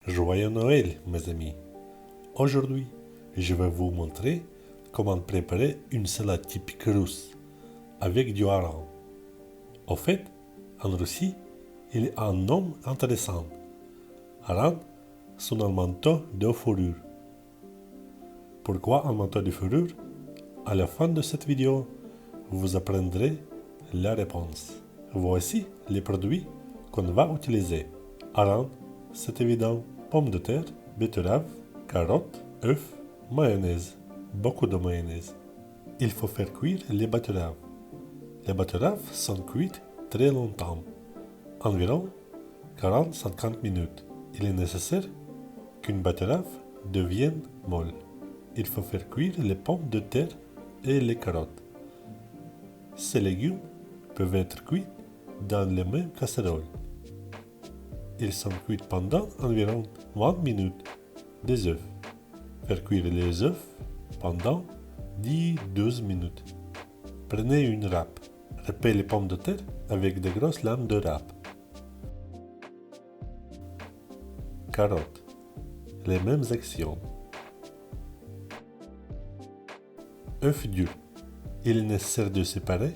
Joyeux Noël, mes amis. Aujourd'hui, je vais vous montrer comment préparer une salade typique russe avec du hareng. Au fait, en Russie, il y a un nom intéressant. Hareng, c'est un manteau de fourrure. Pourquoi un manteau de fourrure? À la fin de cette vidéo, vous apprendrez la réponse. Voici les produits qu'on va utiliser. Hareng, c'est évident, pommes de terre, betterave, carottes, œufs, mayonnaise, beaucoup de mayonnaise. Il faut faire cuire les betteraves. Les betteraves sont cuites très longtemps, environ 40-50 minutes. Il est nécessaire qu'une betterave devienne molle. Il faut faire cuire les pommes de terre et les carottes. Ces légumes peuvent être cuits dans les mêmes casseroles. Ils sont cuits pendant environ 20 minutes. Des œufs. Faire cuire les œufs pendant 10-12 minutes. Prenez une râpe. Râpez les pommes de terre avec de grosses lames de râpe. Carottes. Les mêmes actions. Œufs durs. Il est nécessaire de séparer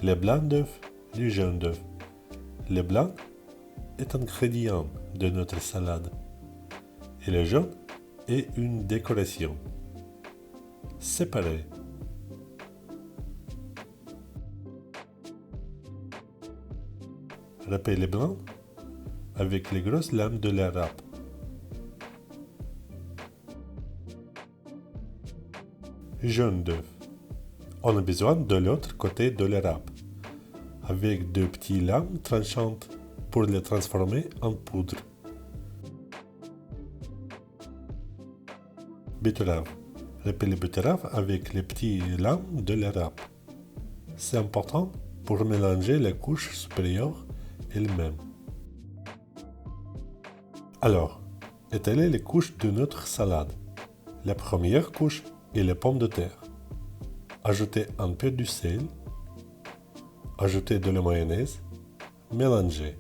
les blancs d'œufs du jaune d'œuf. Le blanc est un ingrédient de notre salade et le jaune est une décoration. Séparer. Râpez les blancs avec les grosses lames de la râpe. Jaune d'œuf. On a besoin de l'autre côté de la râpe, avec de petites lames tranchantes pour les transformer en poudre. Betterave. Râpez les betteraves avec les petites lames de la râpe. C'est important pour mélanger la couche supérieure elle-même. Alors, étalez les couches de notre salade. La première couche est les pommes de terre. Ajoutez un peu de sel. Ajoutez de la mayonnaise. Mélangez.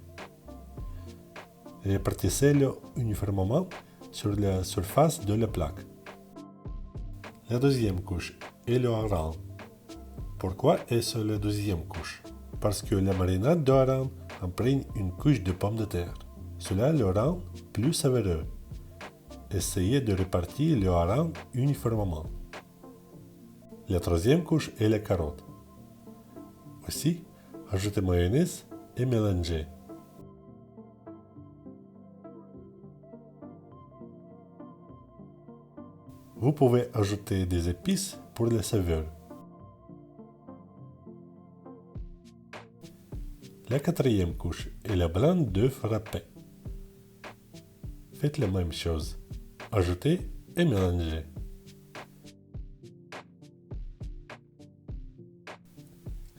Répartissez-le uniformément sur la surface de la plaque. La deuxième couche est le hareng. Pourquoi est-ce la deuxième couche? Parce que la marinade de hareng imprègne une couche de pommes de terre. Cela le rend plus savoureux. Essayez de répartir le hareng uniformément. La troisième couche est les carottes. Aussi, ajoutez mayonnaise et mélangez. Vous pouvez ajouter des épices pour la saveur. La quatrième couche est le blanc d'œuf râpé. Faites la même chose. Ajoutez et mélangez.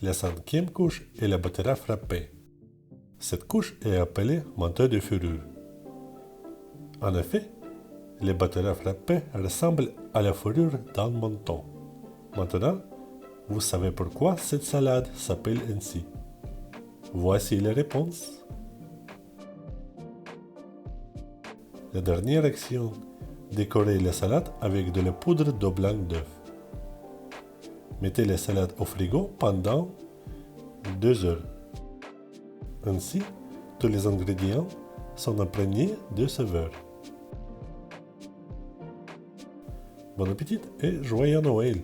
La cinquième couche est la betterave râpée. Cette couche est appelée manteau de fourrure. En effet, les betteraves râpées ressemblent à la fourrure d'un manteau. Maintenant, vous savez pourquoi cette salade s'appelle ainsi. Voici les réponses. La dernière action, décorez la salade avec de la poudre de blanc d'œuf. Mettez la salade au frigo pendant 2 heures. Ainsi, tous les ingrédients sont imprégnés de saveur. Bon appétit et joyeux Noël!